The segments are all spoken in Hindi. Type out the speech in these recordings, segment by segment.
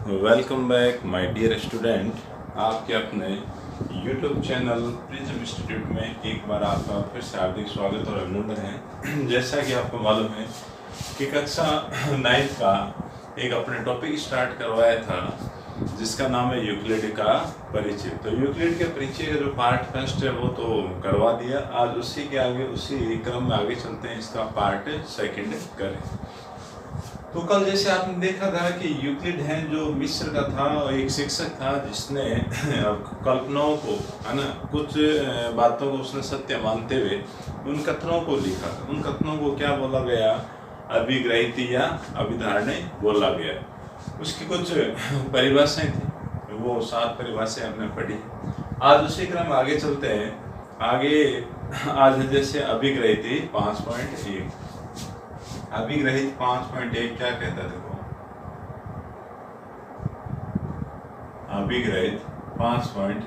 Welcome back my dear student. आपके अपने यूट्यूब चैनल प्रिज्म इंस्टीट्यूट में एक बार आपका फिर से हार्दिक स्वागत और अभिनंदन है। जैसा कि आपको मालूम है कि कक्षा 9 का एक अपने टॉपिक स्टार्ट करवाया था जिसका नाम है यूक्लिड का परिचय। तो यूक्लिड के परिचय का जो पार्ट फर्स्ट है वो तो करवा दिया। आज उसी के आगे उसी क्रम में आगे चलते हैं, इसका पार्ट सेकंड करें। तो कल जैसे आपने देखा था कि यूक्लिड है जो मिस्र का था और एक शिक्षक था जिसने कल्पनाओं को, है ना, कुछ बातों को उसने सत्य मानते हुए उन कथनों को लिखा। उन कथनों को क्या बोला गया? अभिग्रहित या अभिधारणय बोला गया। उसकी कुछ परिभाषाएं थी, वो 7 परिभाषाएं हमने पढ़ी। आज उसी क्रम आगे चलते हैं। आगे आज है जैसे अभिग्रहित 5.1। अभिग्रहित 5.1 क्या कहता है? देखो, अभिग्रहित 5.1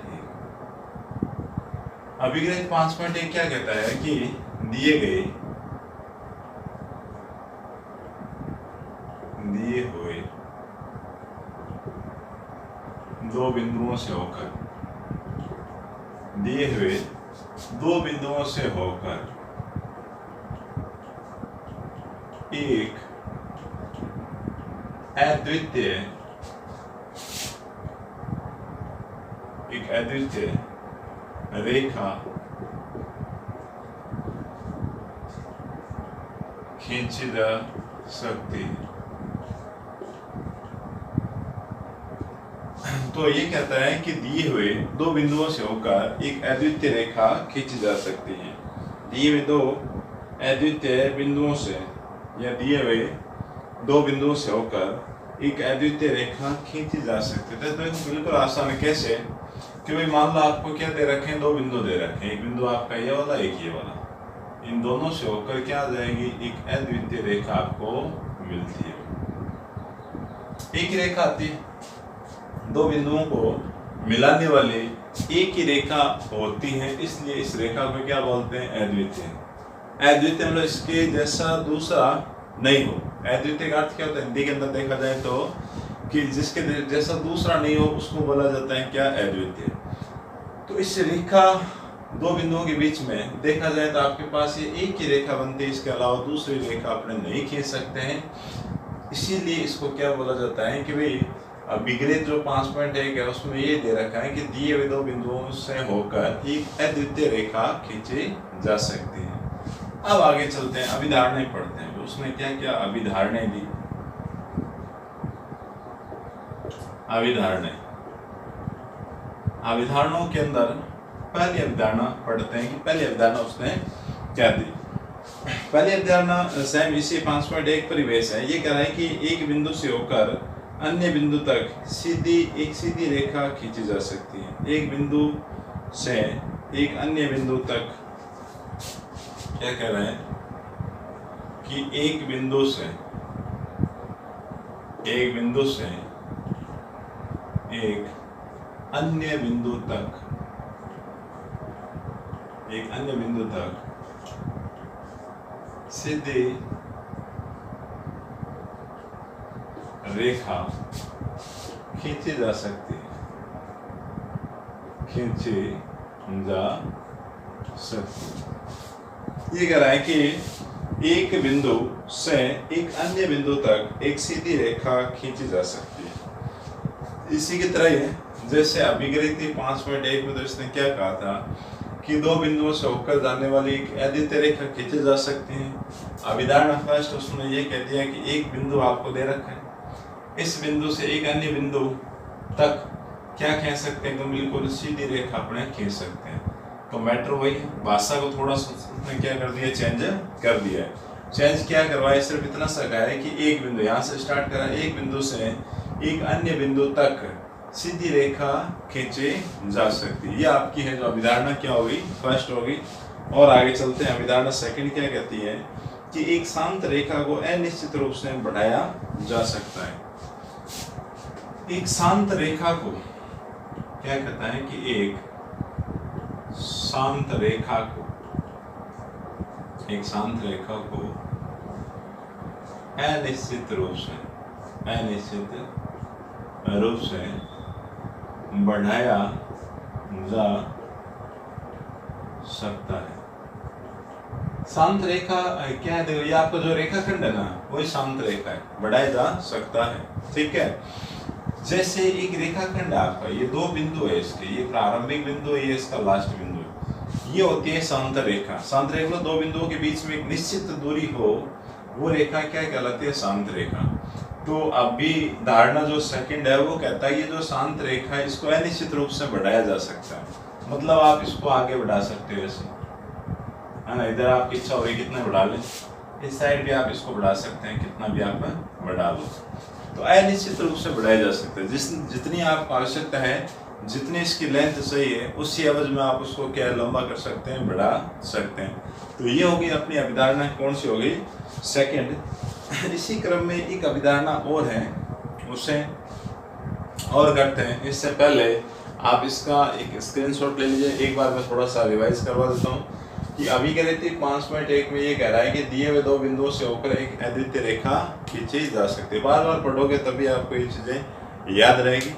अभिग्रहित 5.1 क्या कहता है कि दिए हुए दो बिंदुओं से होकर एक अद्वितीय रेखा खींची जा सकती है। तो ये कहता है कि दिए हुए दो बिंदुओं से होकर एक अद्वितीय रेखा खींची जा सकती है। दिए हुए दो अद्वितीय बिंदुओं से या दिए हुए दो बिंदुओं से होकर एक अद्वितीय रेखा खींची जा सकती है। तो बिल्कुल आसान है। कैसे कि भाई मान लो आपको क्या दे रखे हैं, दो बिंदु दे रखे हैं, एक बिंदु आपका ये वाला, एक ये वाला। इन दोनों से होकर क्या आ जाएगी? एक अद्वितीय रेखा आपको मिलती है। एक ही रेखा आती है, दो बिंदुओं को मिलाने वाली एक ही रेखा होती है, इसलिए इस रेखा को क्या बोलते हैं? अद्वितीय। अद्वितीय मतलब इसके जैसा दूसरा नहीं हो। अद्वितीय का अर्थ क्या होता है हिंदी के अंदर देखा जाए तो कि जिसके जैसा दूसरा नहीं हो उसको बोला जाता है क्या? अद्वितीय। तो इस रेखा दो बिंदुओं के बीच में देखा जाए तो आपके पास ये एक ही रेखा बनती है, इसके अलावा दूसरी रेखा अपने नहीं खींच सकते हैं। इसीलिए इसको क्या बोला जाता है कि भाई अभिग्रहित जो 5.1 है उसमें ये दे रखा है कि दिए हुए दो बिंदुओं से होकर एक अद्वितीय रेखा खींची जा सकती है। अब आगे चलते हैं, अभिधारणाएं पढ़ते हैं। उसने क्या क्या अभिधारणाएं दी? अभिधारणाओं के अंदर पहली अभिधारणा पढ़ते हैं कि पहली अभिधारणा उसने क्या दी। पहली अभिधारणा सेम इसी 5.1 परिवेश है। ये कह रहा है कि एक बिंदु से होकर अन्य बिंदु तक एक सीधी रेखा खींची जा सकती है। एक बिंदु से एक अन्य बिंदु तक क्या कह रहे हैं कि एक बिंदु से एक अन्य बिंदु तक सीधी रेखा खींची जा सकती है। ये कह रहा है कि एक बिंदु से एक अन्य बिंदु तक एक सीधी रेखा खींची जा सकती है। इसी की तरह ही जैसे अभिग्रहित 5.1 में तो इसने क्या कहा था कि दो बिंदुओं से होकर जाने वाली एक अद्वितीय रेखा खींची जा सकती है। अभिधारणा फर्स्ट उसने ये कह दिया कि एक बिंदु आपको दे रखा है, इस बिंदु से एक अन्य बिंदु तक क्या खींच सकते हैं? तो बिल्कुल सीधी रेखा अपने खींच सकते हैं। तो मैटर वही है, भाषा को थोड़ा सा क्या कर दिया? चेंज कर दिया है। चेंज क्या करवाया? सिर्फ इतना सा कहा है कि एक बिंदु यहाँ से स्टार्ट करा, एक बिंदु से एक अन्य बिंदु तक सीधी रेखा खींची जा सकती है। ये आपकी है जो अभिधारणा क्या होगी? फर्स्ट होगी। और आगे चलते हैं। अभिधारणा सेकंड क्या कहती है कि एक शांत रेखा को अनिश्चित रूप से बढ़ाया जा सकता है। एक शांत रेखा को क्या कहता है कि एक शांत रेखा को अनिश्चित रूप से बढ़ाया जा सकता है। शांत रेखा क्या है, देखो ये आपका जो रेखाखंड है ना वही शांत रेखा है, बढ़ाया जा सकता है। ठीक है, जैसे एक रेखाखंड है आपका, ये दो बिंदु है इसके, ये प्रारंभिक बिंदु है, ये इसका लास्ट बिंदु है, ये होती है शांत रेखा। शांत रेखा में दो बिंदुओं के बीच में एक निश्चित दूरी हो, वो रेखा क्या कहलाती है, शांत रेखा। तो अभी धारणा जो सेकंड है वो कहता है ये जो शांत रेखा है इसको अनिश्चित रूप से बढ़ाया जा सकता है, मतलब आप इसको आगे बढ़ा सकते हो ऐसे, है ना। इधर आपकी इच्छा हो रही कितना बढ़ा लें, इस साइड भी आप इसको बढ़ा सकते हैं, कितना भी आप बढ़ा लो, तो अनिश्चित रूप से बढ़ाया जा सकता है। जितनी आपको आवश्यकता है, जितनी इसकी लेंथ चाहिए, उसी एवज में आप उसको क्या लंबा कर सकते हैं, बढ़ा सकते हैं। तो ये होगी अपनी अभिधारणा, कौन सी हो गई, सेकंड। इसी क्रम में एक अभिधारणा और है, उसे और करते हैं। इससे पहले आप इसका एक स्क्रीनशॉट ले लीजिए। एक बार मैं थोड़ा सा रिवाइज करवा देता हूँ कि अभी कह रही थी 5.1 में ये कह रहा है कि दिए हुए दो बिंदुओं से होकर एक अद्वितीय रेखा खींची जा सकती है। बार बार पढ़ोगे तभी आपको ये चीजें याद रहेगी।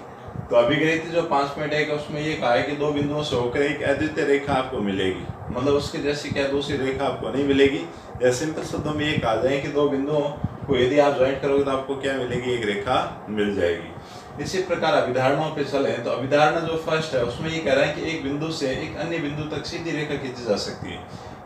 तो अभी कह रही थी जो 5.1 है उसमें ये कहा है कि दो बिंदुओं से होकर एक अद्वितीय रेखा आपको मिलेगी, मतलब उसके जैसी क्या दूसरी रेखा आपको नहीं मिलेगी। या सिंपल शब्दों में ये कहा जाए कि दो बिंदुओं को यदि आप ज्वाइंट करोगे तो आपको क्या मिलेगी, एक रेखा मिल जाएगी। इसी प्रकार अभिधारणाओं पे चले तो अभिधारणा जो फर्स्ट है उसमें ये कह रहा है कि एक बिंदु से एक अन्य बिंदु तक सीधी रेखा खींची जा सकती है।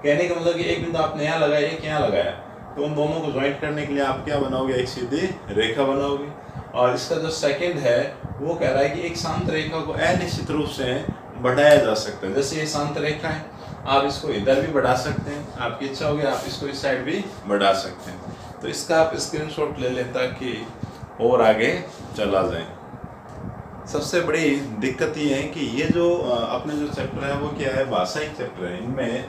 कहने का मतलब कि एक बिंदु आपने यहाँ लगाया, एक यहाँ लगाया, तो उन दोनों को ज्वाइंट करने के लिए आप क्या बनाओगे, एक सीधी रेखा बनाओगे। और इसका जो सेकंड है वो कह रहा है कि एक शांत रेखा को अनिश्चित रूप से बढ़ाया जा सकता है। जैसे ये शांत रेखा है, आप इसको इधर भी बढ़ा सकते हैं, आपकी इच्छा होगी आप इसको इस साइड भी बढ़ा सकते हैं। तो इसका आप स्क्रीनशॉट ले लें ताकि और आगे चला जाए। सबसे बड़ी दिक्कत ये है कि ये जो अपने जो चैप्टर है वो क्या है, भाषाई चैप्टर है, इनमें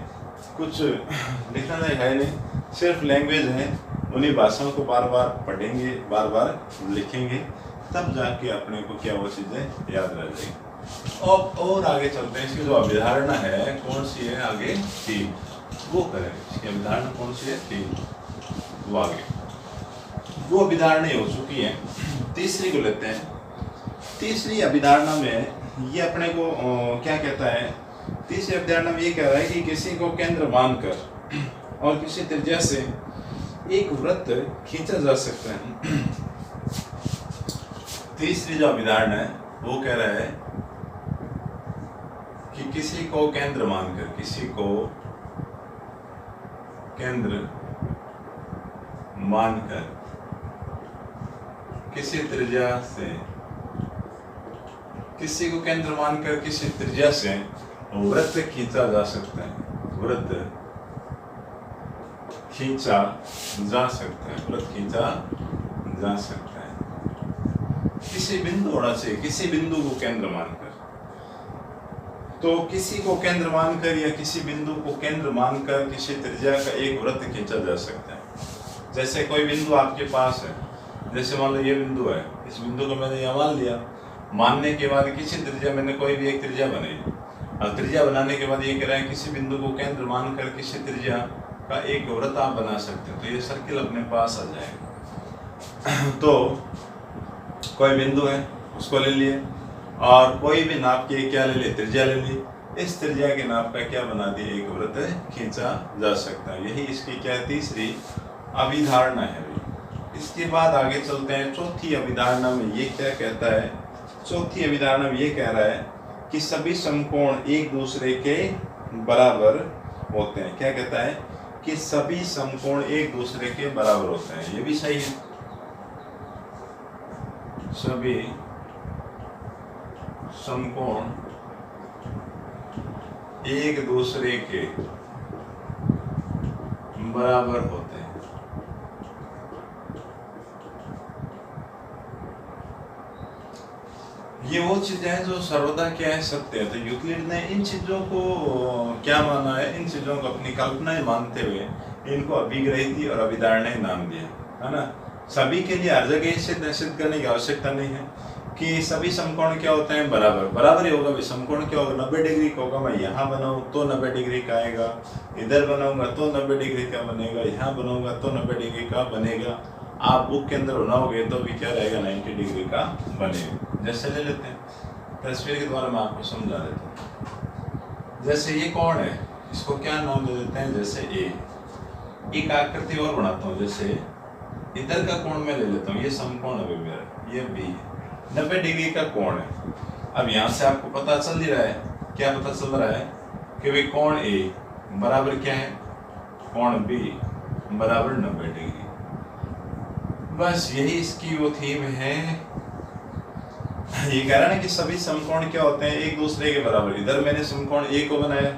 कुछ लिखना है नहीं, सिर्फ लैंग्वेज है। उन्हीं भाषाओं को बार बार पढ़ेंगे, बार बार लिखेंगे, तब जाके अपने को क्या वो चीज़ें याद रह जाएगी। और आगे चलते हैं। इसकी जो अभिधारणा है कौन सी है, आगे तीन, वो करें। इसकी अभिधारणा कौन सी है, तीन, वो आगे वो अभिधारणा हो चुकी है। तीसरी को लेते हैं। तीसरी अभिधारणा में ये अपने को क्या कहता है, तीसरी अभिधारणा में ये कह रहा है कि किसी को केंद्र मानकर और किसी त्रिज्या से एक वृत्त खींचा जा सकता है। तीसरी जो अभिधारणा है वो कह रहा है कि किसी को केंद्र मानकर, किसी को केंद्र मानकर किसी त्रिज्या से, किसी को केंद्र मानकर किसी त्रिज्या से वृत्त खींचा जा सकता है, वृत्त खींचा जा सकता है, वृत्त खींचा जा सकता है। किसी बिंदु होना चाहिए, किसी बिंदु को केंद्र मानकर। तो किसी को केंद्र मानकर या किसी बिंदु को केंद्र मानकर किसी त्रिज्या का एक वृत्त खींचा जा सकता है। जैसे कोई बिंदु आपके पास है, जैसे मान लो ये बिंदु है, इस बिंदु को मैंने यहाँ मान लिया, मानने के बाद किसी त्रिज्या, मैंने कोई भी एक त्रिज्या बनाई, और त्रिज्या बनाने के बाद ये कह रहा है किसी बिंदु को केंद्र मानकर किसी त्रिज्या का एक वृत्त आप बना सकते हो, तो ये सर्किल अपने पास आ जाएगा। तो कोई बिंदु है उसको ले लिए और कोई भी नाप की क्या ले लिए, त्रिज्या ले ली, इस त्रिज्या के नाप का क्या बना दिए, एक वृत्त खींचा जा सकता है। यही इसकी क्या तीसरी अभिधारणा है। इसके बाद आगे चलते हैं। चौथी अभिधारणा में ये क्या कहता है, चौथी अभिधारणा में ये कह रहा है कि सभी समकोण एक दूसरे के बराबर होते हैं। क्या कहता है कि सभी समकोण एक दूसरे के बराबर होते हैं। ये भी सही है, सभी समकोण एक दूसरे के बराबर होते हैं। ये वो चीजें हैं जो सर्वदा क्या है, सत्य है। तो यूक्लिड ने इन चीजों को क्या माना है, इन चीजों को अपनी कल्पनाएं मानते हुए इनको अभिग्रहित और अभिधारणाएं नाम दिया, है ना। सभी के लिए हर जगह इसे सिद्ध करने की आवश्यकता नहीं है कि सभी समकोण क्या होते हैं, बराबर। बराबर ही होगा भाई, समकोण क्या होगा, 90 डिग्री का होगा। मैं यहाँ बनाऊँ तो 90 डिग्री का आएगा, इधर बनाऊंगा तो 90 डिग्री का बनेगा, यहाँ बनाऊंगा तो 90 डिग्री का बनेगा। आप बुक के अंदर बनाओगे तो भी क्या रहेगा, 90 डिग्री का बनेगा। जैसे ले लेते हैं, तस्वीर के द्वारा मैं आपको समझा देता हूँ। जैसे ये कोण है, इसको क्या नाम दे देते हैं, जैसे ए। एक आकृति और बनाता हूँ, जैसे इधर का कोण मैं ले लेता हूँ, ये समकोण है मेरा, ये बी 90 डिग्री का कोण है। अब यहाँ से आपको पता चल ही रहा है, क्या पता चल रहा है कि भाई कोण ए बराबर क्या है, कोण बी बराबर 90 डिग्री। बस यही इसकी वो थीम है। ये कह रहा है कि सभी समकोण क्या होते हैं, एक दूसरे के बराबर। इधर मैंने समकोण ए को बनाया,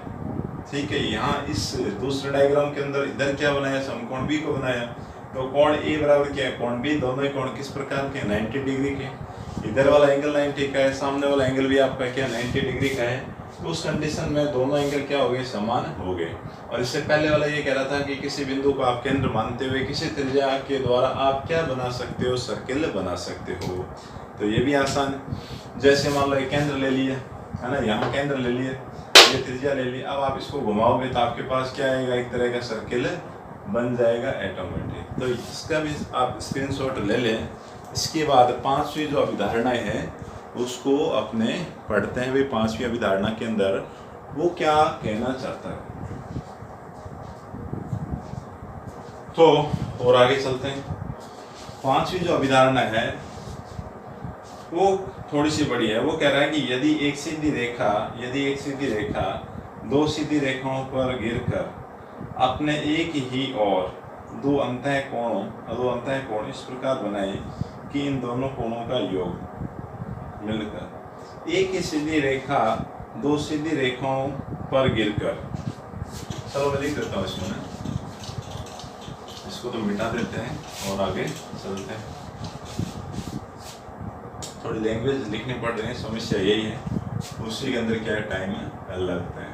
ठीक है, यहाँ इस दूसरे डायग्राम के अंदर इधर क्या बनाया, समकोण बी को बनाया। तो कोण ए बराबर क्या है, कोण बी, दोनों ही कोण किस प्रकार के, 90 डिग्री के। इधर वाला एंगल 90 का है, सामने वाला एंगल भी आपका क्या 90 डिग्री का है। तो उस कंडीशन में दोनों एंगल क्या हो गए, समान हो गए। और इससे पहले वाला ये कह रहा था कि किसी बिंदु को आप केंद्र मानते हुए किसी त्रिज्या के द्वारा आप क्या बना सकते हो, सर्किल बना सकते हो। तो ये भी आसान है। जैसे मान लो एक केंद्र ले लिया है ना, यहाँ केंद्र ले लिया, ये त्रिज्या ले ली, अब आप इसको घुमाओगे तो आपके पास क्या आएगा, एक तरह का सर्किल बन जाएगा ऑटोमेटिक। तो इसका भी आप स्क्रीनशॉट ले लें। इसके बाद पांचवी जो अभिधारणाएं हैं उसको अपने पढ़ते हैं। भाई पांचवी अभिधारणा के अंदर वो क्या कहना चाहता है। तो और आगे चलते हैं। पांचवी जो अभिधारणा है वो थोड़ी सी बड़ी है। वो कह रहा है कि यदि एक सीधी रेखा दो सीधी रेखाओं पर गिरकर अपने एक ही और दो अंतः कोण इस प्रकार बनाए कि इन दोनों कोणों का योग मिलकर एक ही सीधी रेखा दो सीधी रेखाओं पर गिरकर, चलो मैं लिख देता हूँ इसमें, इसको तो मिटा देते हैं और आगे चलते हैं। थोड़ी लैंग्वेज लिखनी पड़ रही है, समस्या यही है, उसी के अंदर क्या टाइम लगता है।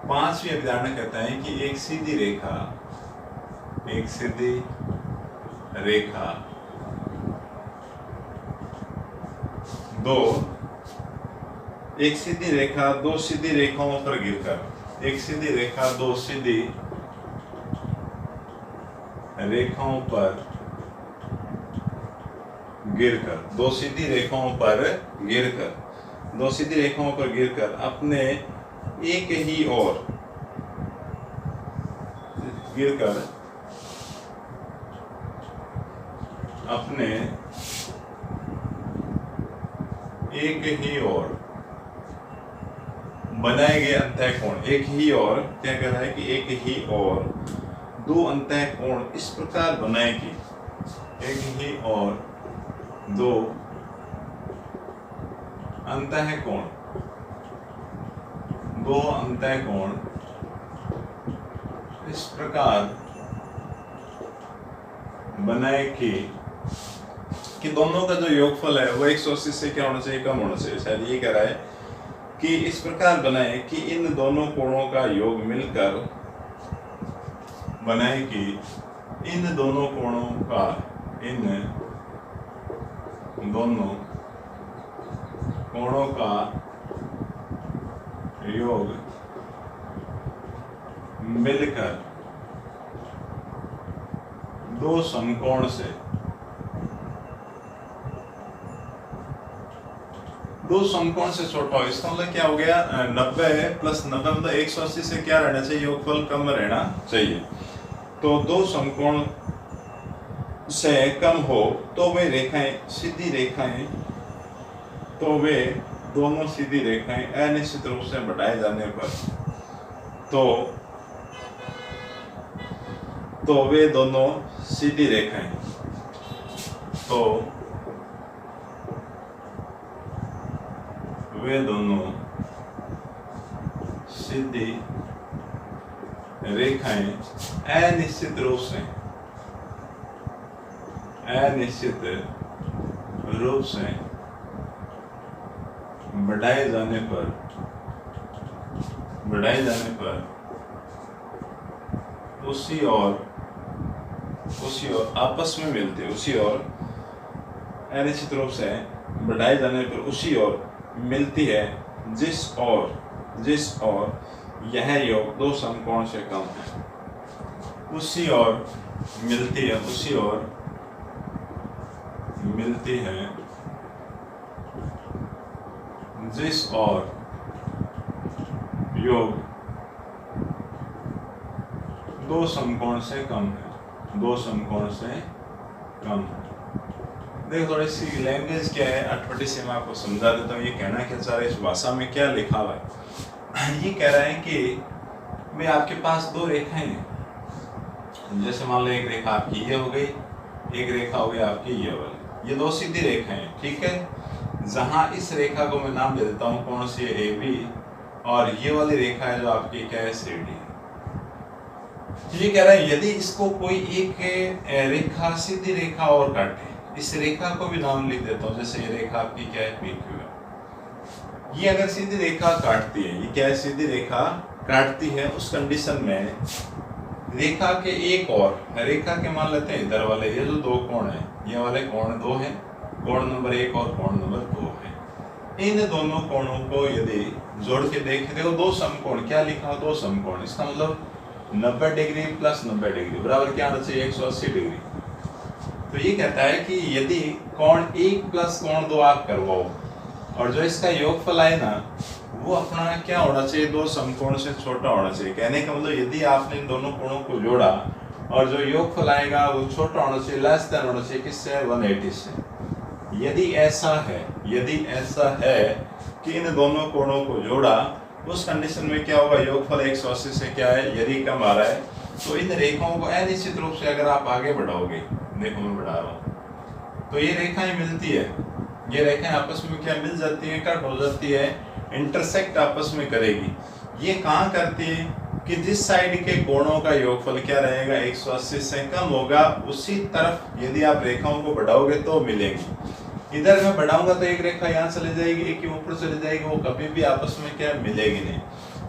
पांचवी अभिधारणा कहता है कि एक सीधी रेखा दो सीधी रेखाओं पर गिरकर, एक सीधी रेखा दो सीधी रेखाओं पर गिरकर अपने एक ही और बनाए गए अंतः कोण, एक ही और क्या कह रहा है कि एक ही और दो अंतः कोण इस प्रकार बनाए कि एक ही और दो अंतः कोण इस प्रकार बनाए कि दोनों का जो योगफल है वो 180 से क्या होना चाहिए, कम होना चाहिए। शायद ये कह रहा है कि इस प्रकार बनाए कि इन दोनों कोणों का योग मिलकर बनाए कि इन दोनों कोणों का योग मिलकर दो समकोण से छोटा हो। इसका मतलब क्या हो गया, 90 प्लस 90 मतलब 180 से क्या रहना चाहिए, योगफल कम रहना चाहिए। तो दो समकोण से कम हो तो वे दोनों सीधी रेखाएं अनिश्चित रूप से बढ़ाए जाने पर तो वे दोनों सीधी रेखाएं अनिश्चित रूप से बढ़ाए जाने पर उसी और आपस में मिलते, उसी और अनिश्चित रूप से बढ़ाए जाने पर उसी और मिलती है जिस और यह योग दो समकोण से कम है। उसी और मिलती है जिस और योग दो समकोण से कम है, दो समकोण से कम है। देखो थोड़ी सी लैंग्वेज क्या है, अटपटी से मैं आपको समझा देता हूँ। ये कहना क्या चाह रहा है, इस भाषा में क्या लिखा हुआ है। ये कह रहा है कि मैं आपके पास दो रेखाएं हैं, जैसे मान लो एक रेखा आपकी ये हो गई, एक रेखा हो गई आपकी ये वाली, ये दो सीधी रेखाएं हैं, ठीक है। जहां इस रेखा को मैं नाम दे देता हूँ कौन सी है, ए बी, और ये वाली रेखा है जो आपकी क्या है, सी डी। ये कह रहा है यदि इसको कोई एक रेखा सीधी रेखा और काटे, इस रेखा को भी नाम लिख देता हूँ, जैसे ये रेखा आपकी क्या है, पी क्यू है। ये अगर सीधी रेखा काटती है, ये क्या है, सीधी रेखा काटती है, उस कंडीशन में रेखा के एक और रेखा के मान लेते हैं इधर वाले ये जो दो कोण है, ये वाले कोण दो हैं, कोण नंबर 1 और कोण नंबर 2 है। इन दोनों कोणों को यदि जोड़ के देखें, देखो दो समकोण, क्या लिखा हो, दो समकोण, इसका मतलब 90 डिग्री प्लस 90 डिग्री बराबर क्या आना चाहिए, 180 डिग्री। तो ये कहता है कि यदि कोण 1 प्लस कोण 2 आप करवाओ, और जो इसका योगफल आए ना, वो अपना क्या होना चाहिए, दो समकोण से छोटा होना चाहिए। कहने का मतलब यदि आपने इन दोनों कोणों को जोड़ा और जो योगफल आएगा वो छोटा होना चाहिए, लेस देन होना चाहिए किससे, 180 से। यदि ऐसा है कि इन दोनों कोणों को जोड़ा, उस कंडीशन में क्या होगा, योगफल 180 से क्या है, यदि कम आ रहा है, तो इन रेखाओं को अनिश्चित रूप से अगर आप आगे बढ़ाओगे, देखो मैं बढ़ा रहा हूँ, तो ये रेखाएं मिलती है, ये रेखाएं आपस में क्या मिल जाती है, कट हो जाती है, इंटरसेक्ट आपस में करेगी। ये कहाँ करती है कि जिस साइड के कोणों का योगफल क्या रहेगा, 180 से कम होगा, उसी तरफ यदि आप रेखाओं को बढ़ाओगे तो मिलेंगी। इधर मैं बढ़ाऊंगा तो एक रेखा यहाँ चले जाएगी, एक ऊपर चले जाएगी, वो कभी भी आपस में क्या मिलेगी नहीं।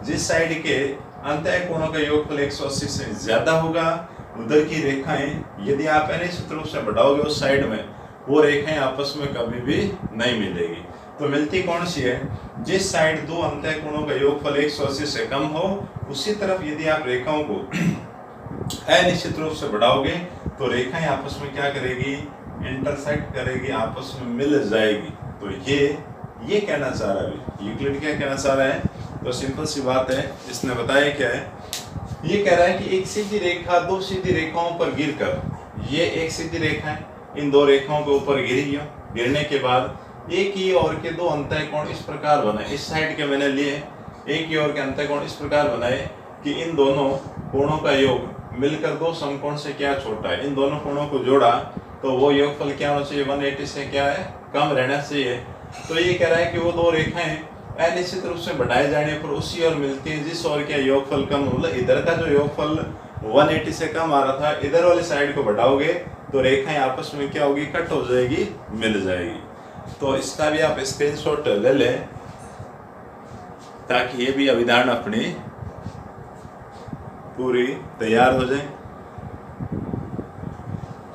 जिस साइड के अंतः कोणों का योगफल 180 से ज्यादा होगा, उधर की रेखाएं यदि आप अनिश्चित रूप से बढ़ाओगे उस साइड में, वो रेखाएं आपस में कभी भी नहीं मिलेगी। तो मिलती कौन सी है, जिस साइड दो अंतः कोणों का योगफल 180 से कम हो, उसी तरफ यदि आप रेखाओं को अनिश्चित रूप से बढ़ाओगे तो रेखाएं आपस में क्या करेगी, इंटरसेक्ट करेगी, आपस में मिल जाएगी। तो ये कहना चाह रहा है यूक्लिड, क्या कहना चाह रहा है, तो सिंपल सी बात है, इसने बताया क्या है, ये कह रहा है कि एक सीधी रेखा दो सीधी रेखाओं पर गिरकर, ये एक सीधी रेखा है, इन दो रेखाओं के ऊपर गिरने के बाद एक ही ओर के दो अंतः कोण इस प्रकार बने, इस साइड के मैंने लिए एक ही ओर के अंतः कोण इस प्रकार बनाए कि इन दोनों कोणों का योग मिलकर दो समकोण से क्या छोटा है। इन दोनों कोणों को जोड़ा तो वो योगफल क्या होना चाहिए, 180 से क्या है, कम रहना चाहिए। तो ये कह रहा है कि वो दो रेखाएं अनिश्चित रूप से बढ़ाए जाने पर उसी ओर मिलती है जिस ओर का योगफल कम, मतलब इधर का जो योगफल 180 से कम आ रहा था, इधर वाली साइड को बढ़ाओगे तो रेखाएं आपस में क्या होगी, कट हो जाएगी, मिल जाएगी। तो इसका भी आप स्क्रीनशॉट ले लें ताकि ये भी अभिधारणा अपनी पूरी तैयार हो जाए।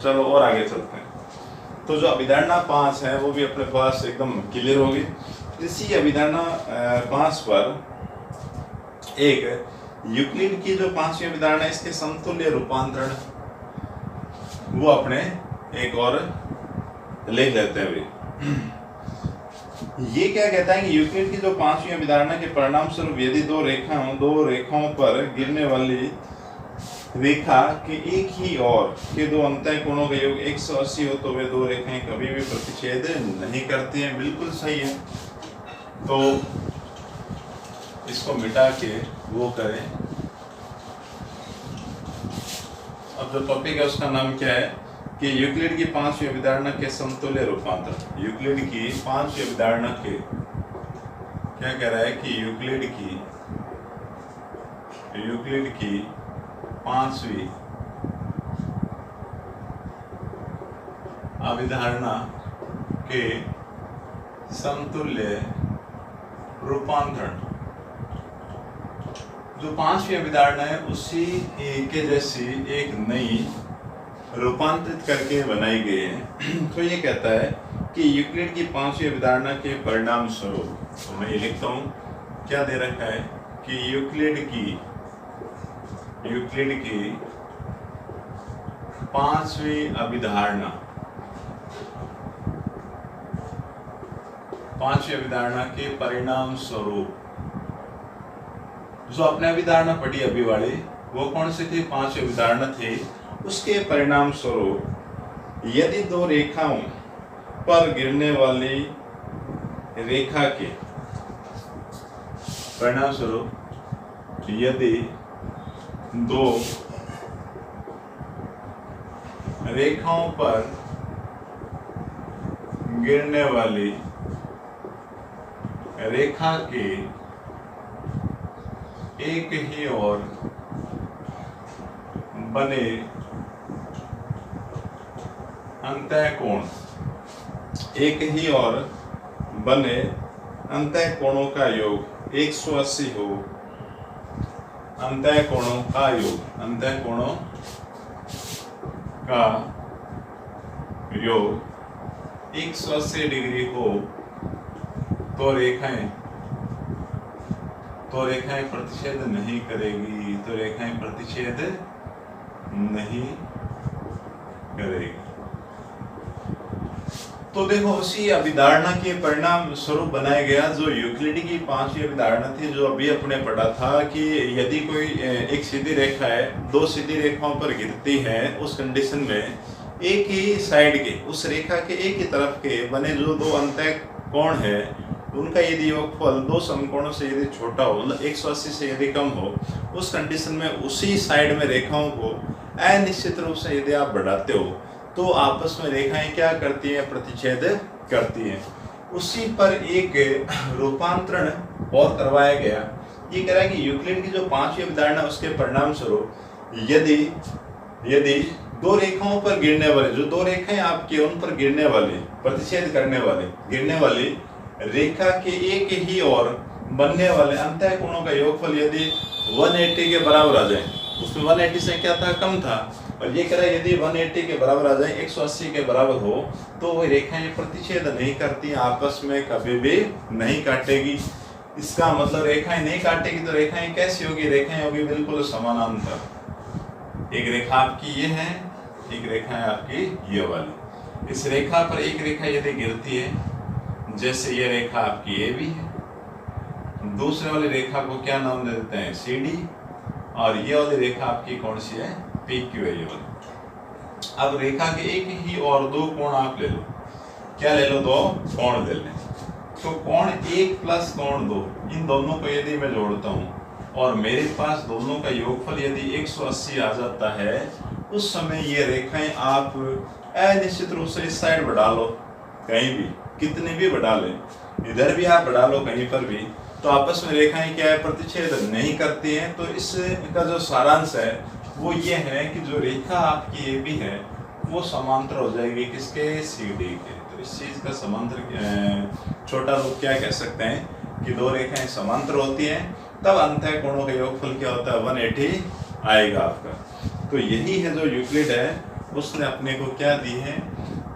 चलो और आगे चलते हैं। तो जो अभिधारणा 5 है वो भी अपने पास एकदम क्लियर होगी। इसी अभिधारणा 5 पर एक यूक्लिड की जो 5वीं अभिधारणा है, इसके समतुल्य रूपांतरण वो अपने एक और लिख लेते हैं भी। ये क्या कहता है कि यूक्लिड की जो 5वीं अभिधारणा के परिणाम स्वरूप यदि दो रेखाओं पर गिरने वाली रेखा के एक ही ओर के दो अंतः कोणों का योग 180 हो तो वे दो रेखाएं कभी भी प्रतिच्छेद नहीं करती हैं। बिल्कुल सही है। तो इसको मिटा के वो करें। अब जो टॉपिक है उसका नाम क्या है कि यूक्लिड की 5वीं अभिधारणा के समतुल्य रूपांतर। यूक्लिड की 5वीं अभिधारणा के क्या कह रहा है कि यूक्लिड की 5वीं अभिधारणा के समतुल्य रूपांतरण। जो 5वीं अभिधारणा है उसी के जैसी एक नई रूपांतरित करके बनाई गई है। तो ये कहता है कि यूक्लिड की 5वीं अभिधारणा के परिणाम स्वरूप, तो मैं ये लिखता हूँ क्या दे रखा है कि यूक्लिड की 5वीं अभिधारणा पांचवी अभिधारणा के परिणाम स्वरूप, जो आपने अभिधारणा पढ़ी अभी वाली, वो कौन सी थी? पांचवी अभिधारणा थी। उसके परिणाम स्वरूप यदि दो रेखाओं पर गिरने वाली रेखा के परिणाम स्वरूप, यदि दो रेखाओं पर गिरने वाली रेखा के एक ही ओर बने अंतःकोण, एक ही ओर बने अंतःकोणों का योग 180 हो, अंतःकोणों का योग, अंतःकोणों का योग 180 डिग्री हो, तो रेखाएं प्रतिच्छेद नहीं करेगी, तो रेखाएं प्रतिच्छेद नहीं करेगी। तो देखो, उसी अभिधारणा के परिणाम स्वरूप बनाया गया जो यूक्लिड की पांचवी अभिधारणा थी, जो अभी अपने पढ़ा था कि यदि कोई एक सीधी रेखा है, दो सीधी रेखाओं पर गिरती है, उस कंडीशन में एक ही साइड के, उस रेखा के एक ही तरफ के बने जो दो अंतःकोण है, उनका यदि योगफल दो समकोणों से यदि छोटा हो, मतलब 180 से यदि कम हो, उस कंडीशन में उसी साइड में रेखाओं को अनिश्चित रूप से यदि आप बढ़ाते हो, तो आपस में रेखाएं क्या करती हैं? प्रतिच्छेद करती हैं। उसी पर एक रूपांतरण और करवाया गया। ये कह रहा है कि यूक्लिड की जो पांचवी अभिधारणा, उसके परिणाम स्वरूप यदि दो रेखाओं पर गिरने वाले, जो दो रेखाएं आपकी उन पर गिरने वाली, प्रतिच्छेद करने वाले, गिरने वाली रेखा के एक ही ओर बनने वाले अंतःकोणों का योगफल यदि 180 के बराबर आ जाए, उसमें 180 से क्या था? कम था, और ये कह रहा है यदि 180 के बराबर आ जाए, 180 के बराबर हो, तो वह रेखाएं प्रतिच्छेद नहीं करती, आपस में कभी भी नहीं काटेगी। इसका मतलब रेखाएं नहीं काटेगी तो रेखाएं कैसी होगी? रेखाएं होगी बिल्कुल समानांतर। एक रेखा आपकी ये है, एक रेखा है आपकी ये वाली। इस रेखा पर एक रेखा यदि गिरती है, जैसे ये रेखा आपकी ए बी है, दूसरे वाली रेखा को क्या नाम दे देते हैं? सी डी, और ये वाली रेखा आपकी कौन सी है? पी क्यू है, ये वाली। अब रेखा के एक ही और दो कोण आप ले लो, क्या ले लो? दो कोण ले लें। तो कोण 1 प्लस कोण 2, इन दोनों को यदि मैं जोड़ता हूँ और मेरे पास दोनों का योगफल यदि 180 आ जाता है, उस समय ये रेखाएं आप अनिश्चित रूप से इस साइड बढ़ा लो, कहीं भी, कितने भी बढ़ा लें, इधर भी आप बढ़ा लो कहीं पर भी, तो आपस में रेखाएं क्या है? प्रतिच्छेद नहीं करती हैं। तो इसका जो सारांश है वो ये है कि जो रेखा आपकी ए बी है, वो समांतर हो जाएगी किसके? सी डी के। तो इस चीज का समांतर छोटा रूप क्या कह सकते हैं कि दो रेखाएं समांतर होती हैं, तब अंतःकोणों का योगफल क्या होता है? 180 आएगा आपका। तो यही है जो यूक्लिड है, उसने अपने को क्या दी है?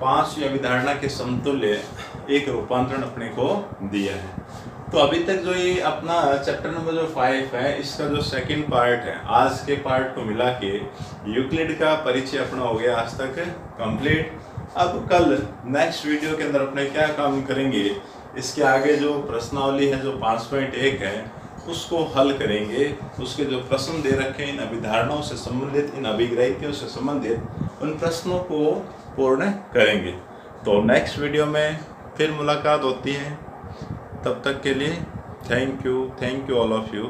पांचवी अभिधारणा के समतुल्य एक रूपांतरण अपने को दिया है। तो अभी तक जो ये अपना चैप्टर नंबर जो 5 है, इसका जो सेकंड पार्ट है, आज के पार्ट को मिला के यूक्लिड का परिचय अपना हो गया आज तक कंप्लीट। अब कल नेक्स्ट वीडियो के अंदर अपने क्या काम करेंगे, इसके आगे जो प्रश्नावली है जो 5.1 है, उसको हल करेंगे। उसके जो प्रश्न दे रखे हैं इन अभिधारणाओं से संबंधित, इन अभिग्रहियों से संबंधित, उन प्रश्नों को पूर्ण करेंगे। तो नेक्स्ट वीडियो में फिर मुलाकात होती है। तब तक के लिए thank you all of you.